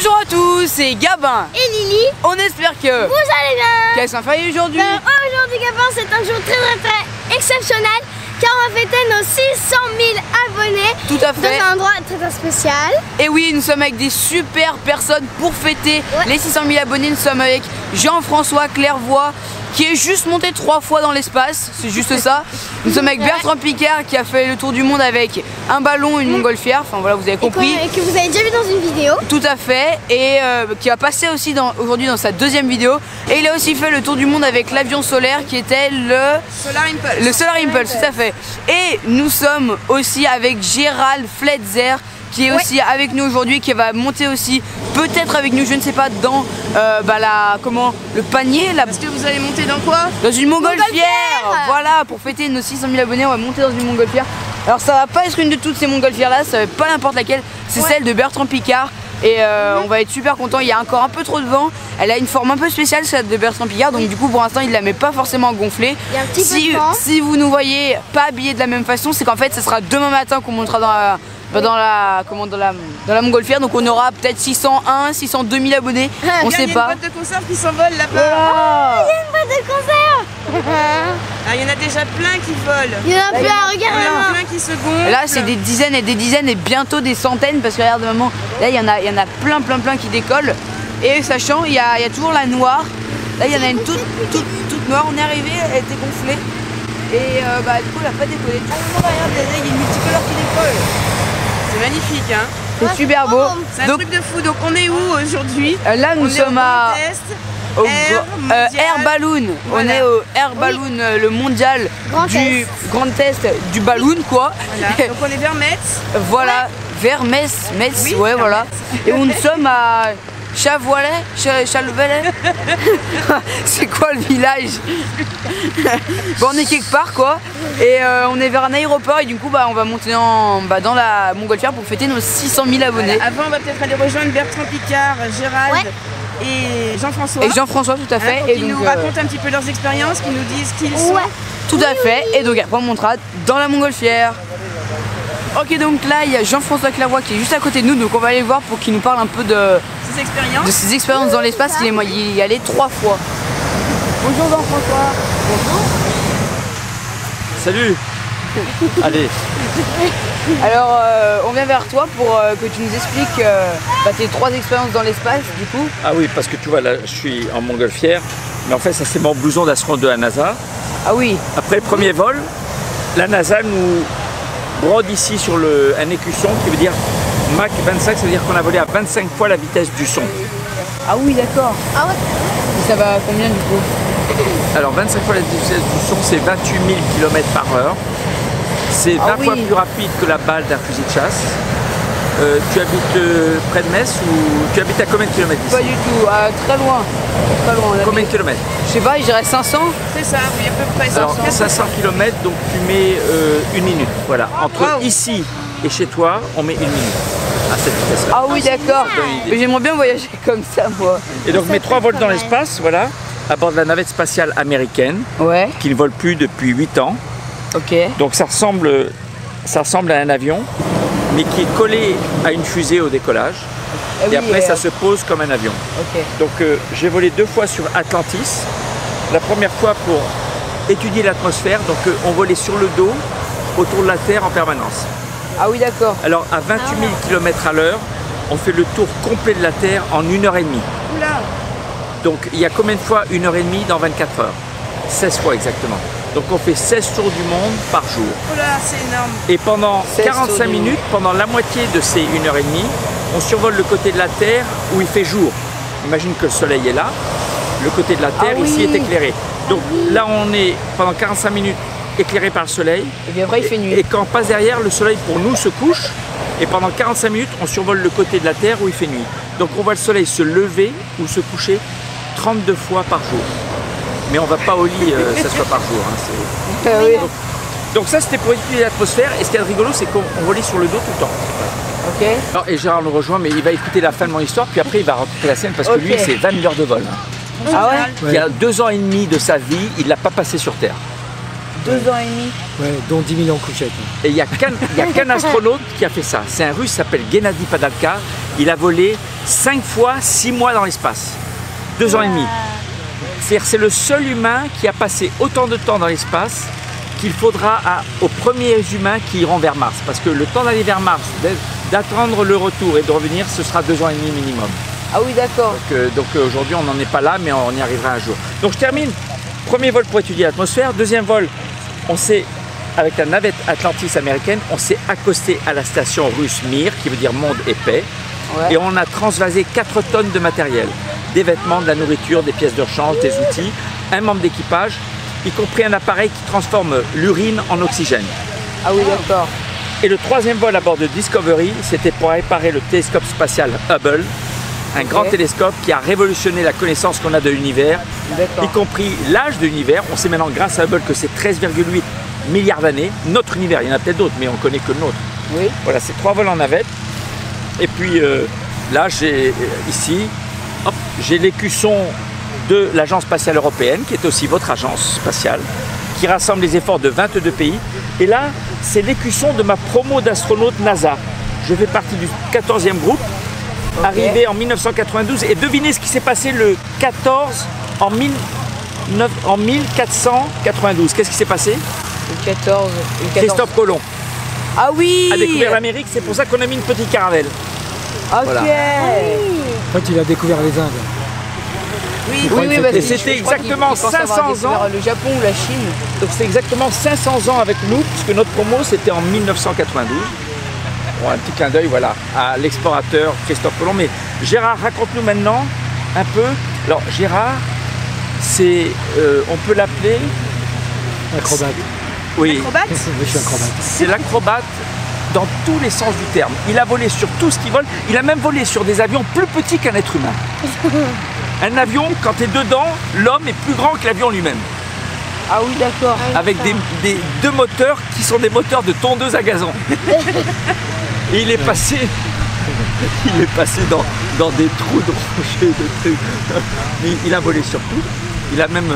Bonjour à tous, c'est Gabin et Lily. On espère que vous allez bien. Qu'est-ce qu'on fait aujourd'hui? Aujourd'hui Gabin, c'est un jour très exceptionnel car on va fêter nos 600 000 abonnés. Tout à fait. Dans un endroit très spécial. Et oui, nous sommes avec des super personnes pour fêter les 600 000 abonnés. Nous sommes avec Jean-François Clairvoy qui est juste monté 3 fois dans l'espace, c'est juste ça. Nous sommes avec Bertrand Picard qui a fait le tour du monde avec un ballon, une montgolfière, enfin voilà, vous avez compris. Et que vous avez déjà vu dans une vidéo. Tout à fait, et qui va passer aussi aujourd'hui dans sa deuxième vidéo. Et il a aussi fait le tour du monde avec l'avion solaire qui était le Solar Impulse, tout à fait. Et nous sommes aussi avec Gérald Fletzer qui est aussi avec nous aujourd'hui, qui va monter aussi peut-être avec nous, je ne sais pas, dans le panier là. Parce que vous allez monter dans quoi? Dans une montgolfière. Voilà, pour fêter nos 600 000 abonnés, on va monter dans une montgolfière. Alors ça va pas être une de toutes ces montgolfières là, ça va pas n'importe laquelle, c'est celle de Bertrand Picard. Et on va être super content, il y a encore un peu trop de vent. Elle a une forme un peu spéciale celle de Bertrand Picard, donc du coup pour l'instant il la met pas forcément gonflée. Il y a un petit peu de vent. Si vous nous voyez pas habillés de la même façon, c'est qu'en fait ce sera demain matin qu'on montera dans la montgolfière, donc on aura peut-être 601, 602 000 abonnés, on sait pas. Il y a une boîte de conserve qui s'envole là-bas. Voilà. Il y a une boîte de conserve. Ah, il y en a déjà plein qui volent. Il y en a plein, Il y en regarde. a plein qui se gonflent. Là c'est des dizaines et des dizaines et bientôt des centaines, parce que regarde maman, là il y en a plein qui décollent. Et sachant, il y a toujours la noire. Là il y en a une toute noire, on est arrivé, elle était gonflée. Et du coup elle a pas décollé. Regarde, il y a une multicolore qui décolle. C'est magnifique, hein. C'est super beau. C'est un truc de fou. Donc on est où aujourd'hui? Là nous sommes à Air Balloon. Voilà. On est au Air Balloon, le mondial du Grand Test du Balloon quoi. Voilà. Donc on est vers Metz. Voilà, vers Metz, Oui, ouais vers voilà. Metz. Et nous sommes à Chavoilet, c'est quoi le village? Bon, on est quelque part quoi. Et on est vers un aéroport et du coup on va monter dans la montgolfière pour fêter nos 600 000 abonnés. Avant on va peut-être aller rejoindre Bertrand Picard, Gérald et Jean-François. Et Jean-François tout à fait. Pour Et qu'ils donc, nous racontent un petit peu leurs expériences, qu'ils nous disent qui ils sont. tout à fait. Et donc après on montera dans la montgolfière. Ok, donc là il y a Jean-François Clairvoy qui est juste à côté de nous, donc on va aller le voir pour qu'il nous parle un peu de ses expériences dans l'espace. Il y est allé 3 fois. Bonjour Jean-François. Bonjour. Salut. Allez. Alors on vient vers toi pour que tu nous expliques tes 3 expériences dans l'espace du coup. Ah oui, parce que tu vois là, je suis en montgolfière, mais en fait ça c'est mon blouson d'astronaute de la NASA. Ah oui. Après le premier vol, la NASA nous brode ici sur un écusson qui veut dire Mach 25, ça veut dire qu'on a volé à 25 fois la vitesse du son. Ah oui d'accord. Ah ouais. Et ça va combien du coup? Alors 25 fois la vitesse du son, c'est 28 000 km/h. C'est 20 fois plus rapide que la balle d'un fusil de chasse. Tu habites près de Metz ou tu habites à combien de kilomètres d'ici? Pas du tout, très loin. Combien de kilomètres? Je sais pas, je dirais 500. C'est ça, oui, à peu près 500. Alors 500 km, donc tu mets 1 minute. Voilà, entre ici et chez toi, on met 1 minute à cette vitesse-là. Ah oui d'accord. Mais j'aimerais bien voyager comme ça moi. Et donc mes 3 vols dans l'espace, voilà, à bord de la navette spatiale américaine, qui ne vole plus depuis 8 ans. Ok. Donc ça ressemble à un avion, mais qui est collé à une fusée au décollage. Et après ça se pose comme un avion. Donc j'ai volé 2 fois sur Atlantis. La première fois pour étudier l'atmosphère, donc on volait sur le dos autour de la Terre en permanence. Ah oui d'accord. Alors à 28 000 km à l'heure, on fait le tour complet de la Terre en 1h30. Oula. Donc il y a combien de fois 1h30 dans 24 heures? 16 fois exactement. Donc on fait 16 tours du monde par jour. Oula, c'est énorme. Et pendant 45 minutes, pendant la moitié de ces 1h30, on survole le côté de la Terre où il fait jour. Imagine que le soleil est là, le côté de la Terre ici est éclairé. Donc là on est pendant 45 minutes éclairé par le soleil. Et puis après il fait nuit. Et quand on passe derrière, le soleil pour nous se couche. Et pendant 45 minutes, on survole le côté de la Terre où il fait nuit. Donc on voit le soleil se lever ou se coucher 32 fois par jour. Mais on va pas au lit 16 fois par jour. Hein, donc ça c'était pour étudier l'atmosphère. Et ce qui est rigolo, c'est qu'on volait sur le dos tout le temps. Ok. Alors, et Gérard nous rejoint, mais il va écouter la fin de mon histoire, puis après il va raconter la scène parce que lui c'est 20 000 heures de vol. Hein. Ah ouais. Il y a 2 ans et demi de sa vie, il l'a pas passé sur Terre. 2 ans et demi. Ouais, dont 10 000 en couchette. Et il n'y a qu'un astronaute qui a fait ça. C'est un russe qui s'appelle Gennady Padalka. il a volé 5 fois 6 mois dans l'espace. 2 ans et demi. C'est-à-dire c'est le seul humain qui a passé autant de temps dans l'espace qu'il faudra aux premiers humains qui iront vers Mars. Parce que le temps d'aller vers Mars, d'attendre le retour et de revenir, ce sera 2 ans et demi minimum. Ah oui, d'accord. Donc aujourd'hui, on n'en est pas là, mais on y arrivera un jour. Donc je termine. Premier vol pour étudier l'atmosphère. Deuxième vol, avec la navette Atlantis américaine, on s'est accosté à la station russe Mir, qui veut dire monde et paix. Ouais. Et on a transvasé 4 tonnes de matériel. Des vêtements, de la nourriture, des pièces de rechange, des outils, un membre d'équipage, y compris un appareil qui transforme l'urine en oxygène. Ah oui, d'accord. Et le troisième vol à bord de Discovery, c'était pour réparer le télescope spatial Hubble, un grand télescope qui a révolutionné la connaissance qu'on a de l'univers, y compris l'âge de l'univers. On sait maintenant grâce à Hubble que c'est 13,8 milliards d'années. Notre univers, il y en a peut-être d'autres, mais on ne connaît que le nôtre. Oui. Voilà, c'est 3 vols en navette. Et puis là, j'ai l'écusson de l'Agence spatiale européenne, qui est aussi votre agence spatiale, qui rassemble les efforts de 22 pays. Et là, c'est l'écusson de ma promo d'astronaute NASA. Je fais partie du 14e groupe, arrivé en 1992. Et devinez ce qui s'est passé le 14 en 1492. Qu'est-ce qui s'est passé? Le 14. Christophe Colomb. Ah oui, a découvert l'Amérique, c'est pour ça qu'on a mis une petite caravelle. Ok. Voilà. En fait, il a découvert les Indes. Oui, et c'était exactement 500 ans. Le Japon ou la Chine. Donc c'est exactement 500 ans avec nous, puisque notre promo c'était en 1992. Bon, un petit clin d'œil, voilà, à l'explorateur Christophe Colomb. Mais Gérard, raconte-nous maintenant un peu. Alors Gérard, c'est, on peut l'appeler acrobate. Oui. Acrobate? Je suis acrobate. C'est l'acrobate dans tous les sens du terme. Il a volé sur tout ce qui vole. Il a même volé sur des avions plus petits qu'un être humain. Un avion, quand tu es dedans, l'homme est plus grand que l'avion lui-même. Ah oui, d'accord. Avec deux moteurs qui sont des moteurs de tondeuse à gazon. Et il est passé dans des trous de rochers, de trucs. Mais il a volé sur tout. Il a même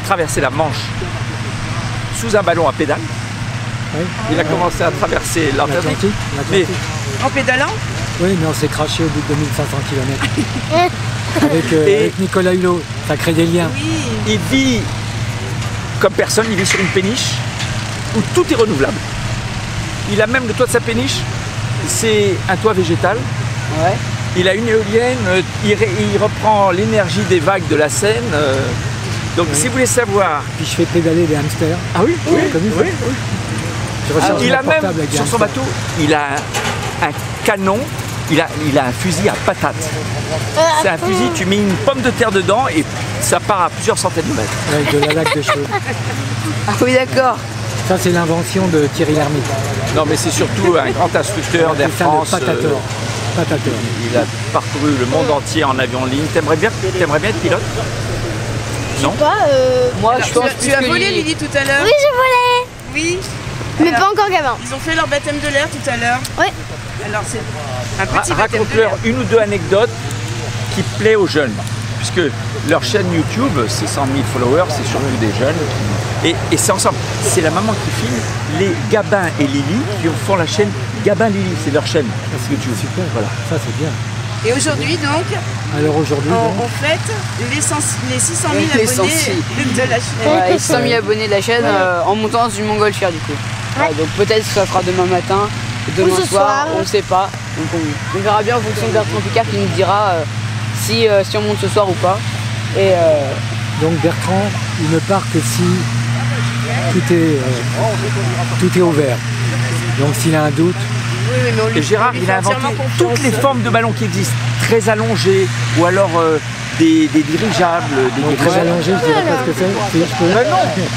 traversé la Manche sous un ballon à pédales. Oui. Il a commencé à traverser l'Atlantique. En pédalant? Oui, mais on s'est craché au bout de 2500 km. avec Nicolas Hulot, ça crée des liens. Oui. Il vit comme personne, il vit sur une péniche où tout est renouvelable. Il a même le toit de sa péniche, c'est un toit végétal. Ouais. Il a une éolienne, il reprend l'énergie des vagues de la Seine. Donc si vous voulez savoir... Puis je fais pédaler des hamsters. Ah oui, oui, connu, oui. Il a même, sur son bateau, il a un canon, il a un fusil à patate. C'est un fusil, tu mets une pomme de terre dedans et ça part à plusieurs centaines de mètres. Avec de la laque de cheveux. Ah oui, d'accord. Ça, c'est l'invention de Thierry Lhermitte. Non, mais c'est surtout un grand instructeur d'Air France. Patateur. Il a parcouru le monde entier en avion en ligne. T'aimerais bien être pilote? Non. Moi, je pense tu as volé, Lily, tout à l'heure? Oui, je volais. Oui. Mais Alors, pas encore gamin. Ils ont fait leur baptême de l'air tout à l'heure. Oui. Alors c'est un petit baptême de l'air. Raconte-leur une ou deux anecdotes qui plaît aux jeunes. Puisque leur chaîne YouTube, c'est 100 000 followers, c'est surtout des jeunes. Et c'est ensemble. C'est la maman qui filme les Gabin et Lily qui font la chaîne Gabin Lily. C'est leur chaîne YouTube. Super, Voilà. Ça c'est bien. Et aujourd'hui donc, Alors aujourd'hui, on fête les 600 000 Les abonnés 100 de la chaîne. Ouais, 100 000 abonnés de la chaîne en montant du Montgolfière du coup. Ouais, donc peut-être que ça sera demain matin, demain ce soir. on ne sait pas. Donc on verra bien en fonction de Bertrand Piccard qui nous dira si on monte ce soir ou pas. Et donc Bertrand, il ne part que si tout est ouvert. Donc s'il a un doute, Et Gérard, il a inventé toutes les formes de ballons qui existent. Très allongés, ou alors des dirigeables. Des très allongé, je dirais pas ce que c'est. Si je peux.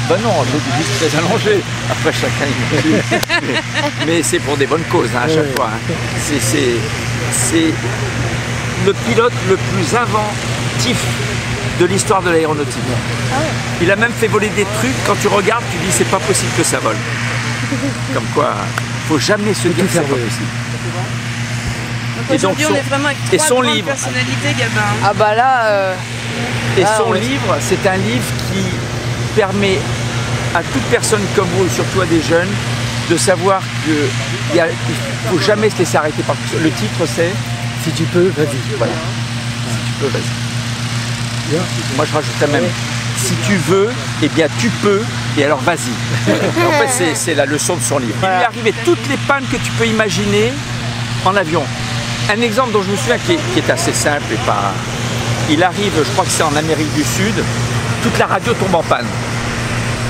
Ben non, je dis très allongé. Après, chacun il mais c'est pour des bonnes causes hein, à chaque fois. Hein. C'est le pilote le plus inventif de l'histoire de l'aéronautique. Il a même fait voler des trucs, quand tu regardes, tu dis c'est pas possible que ça vole. Comme quoi, faut jamais se dire que c'est pas possible. Donc aujourd'hui on est vraiment avec trois grandes personnalités, Gabin. ah bah là... Et son livre, c'est un livre qui permet à toute personne comme vous, surtout à des jeunes, de savoir que il faut jamais se laisser arrêter par le titre, c'est Si tu peux, vas-y. voilà. Si tu peux, vas-y. Moi je rajouterais même si tu veux, eh bien tu peux, et alors vas-y. En fait c'est la leçon de son livre. Il lui est arrivé toutes les pannes que tu peux imaginer en avion. Un exemple dont je me souviens qui est assez simple et pas. Il arrive, je crois que c'est en Amérique du Sud, toute la radio tombe en panne.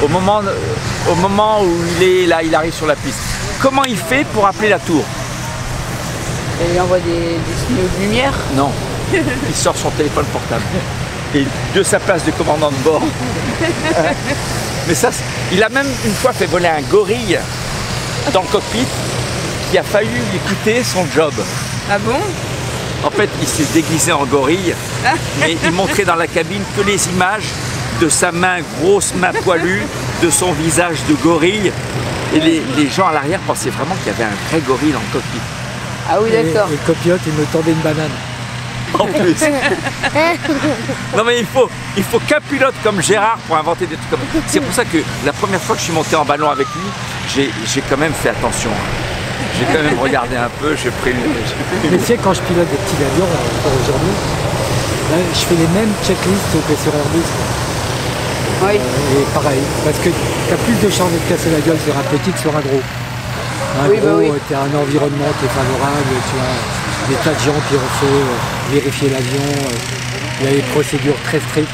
Au moment où il arrive sur la piste. Comment il fait pour appeler la tour? Et il envoie des signaux de lumière. Non, il sort son téléphone portable. Et de sa place de commandant de bord. Mais ça, il a même une fois fait voler un gorille dans le cockpit qui a failli lui coûter son job. Ah bon? En fait, il s'est déguisé en gorille, mais il montrait dans la cabine que les images de sa main, grosse main poilue, de son visage de gorille. Et les gens à l'arrière pensaient vraiment qu'il y avait un vrai gorille dans le cockpit. Ah oui, d'accord. Et le copilote, il me tendait une banane. En plus. Non mais il faut qu'un pilote comme Gérard pour inventer des trucs comme ça. C'est pour ça que la première fois que je suis monté en ballon avec lui, j'ai quand même fait attention. J'ai quand même regardé un peu, j'ai pris Mais tu sais, quand je pilote des petits avions, encore aujourd'hui, là, je fais les mêmes checklists que sur Airbus. Oui. Et pareil, parce que tu as plus de chances de te casser la gueule sur un petit que sur un gros. Un Oui, gros, bah oui. tu as un environnement qui est favorable, tu as des tas de gens qui ont fait vérifier l'avion, il y a des procédures très strictes.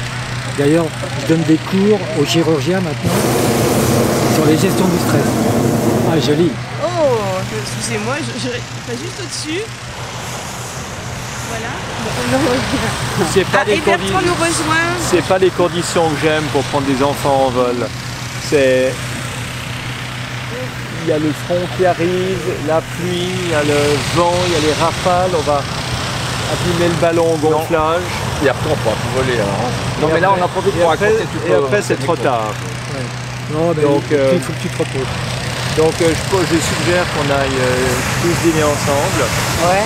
D'ailleurs, je donne des cours aux chirurgiens maintenant sur les gestions du stress. Ah, joli. Oh, excusez-moi, je pas juste au-dessus. Voilà. C'est pas, Et Bertrand nous rejoint. c'est pas les conditions que j'aime pour prendre des enfants en vol. C'est... Il y a le front qui arrive, la pluie, il y a le vent, il y a les rafales, on va abîmer le ballon au gonflage. Et après on pourra plus voler alors. Non mais là on en profite pour raconter tout et après c'est trop tard. Non, mais Donc, il faut que tu te reposes. Donc je suggère qu'on aille tous dîner ensemble Ouais.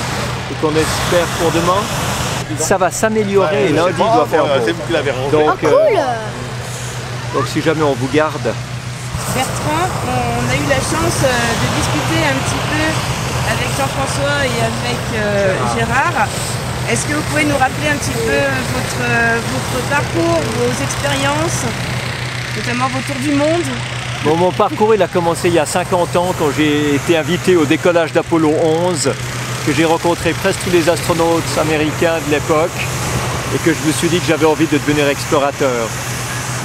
et qu'on espère pour demain. Ça va s'améliorer et lundi il doit faire beau. C'est vous qui l'avez rendu. Donc, Cool. donc si jamais on vous garde, Bertrand, on a eu la chance de discuter un petit peu avec Jean-François et avec Gérard. Est-ce que vous pouvez nous rappeler un petit peu votre parcours, vos expériences, notamment vos tours du monde? bon, mon parcours il a commencé il y a 50 ans quand j'ai été invité au décollage d'Apollo 11, que j'ai rencontré presque tous les astronautes américains de l'époque et que je me suis dit que j'avais envie de devenir explorateur.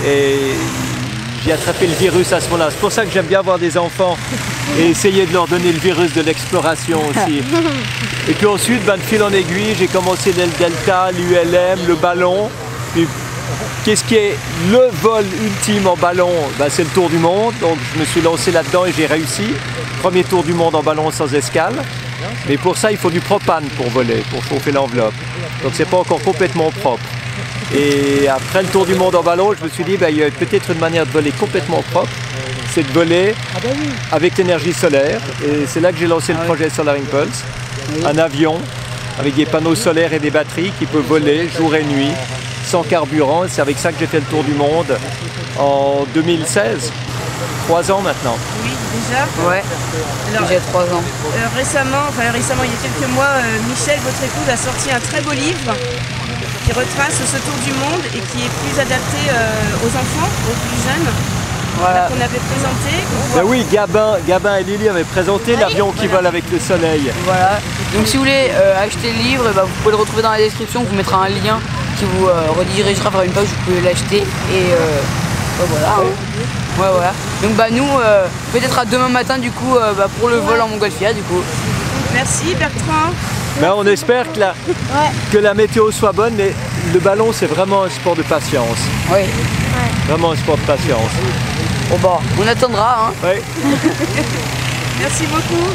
Et j'ai attrapé le virus à ce moment-là. C'est pour ça que j'aime bien avoir des enfants et essayer de leur donner le virus de l'exploration aussi. Et puis ensuite, de fil en aiguille, j'ai commencé le Delta, l'ULM, le ballon. Puis, qu'est-ce qui est le vol ultime en ballon? C'est le tour du monde. Donc je me suis lancé là-dedans et j'ai réussi. Premier tour du monde en ballon sans escale. Mais pour ça, il faut du propane pour voler, pour chauffer l'enveloppe. Donc c'est pas encore complètement propre. Et après le tour du monde en ballon, je me suis dit, il y a peut-être une manière de voler complètement propre, c'est de voler avec l'énergie solaire. Et c'est là que j'ai lancé le projet Solar Impulse, un avion avec des panneaux solaires et des batteries qui peut voler jour et nuit, sans carburant. C'est avec ça que j'ai fait le tour du monde en 2016, 3 ans maintenant. Oui, déjà. Ouais. Alors, J'ai 3 ans. récemment, il y a quelques mois, Michel, votre épouse, a sorti un très beau livre qui retrace ce tour du monde et qui est plus adapté aux enfants, aux plus jeunes. Voilà. Qu'on avait présenté. Ben oui, Gabin et Lily avaient présenté l'avion qui vole avec le soleil. Voilà. Donc si vous voulez acheter le livre, vous pouvez le retrouver dans la description. On vous mettra un lien qui vous redirigera vers une page où vous pouvez l'acheter. Et voilà. Ouais, voilà. Donc nous, peut-être à demain matin du coup pour le vol en montgolfière du coup. Merci Bertrand. Ben, on espère que la météo soit bonne, mais le ballon c'est vraiment un sport de patience. Oui. Vraiment un sport de patience. Bon on attendra hein. Ouais. Merci beaucoup.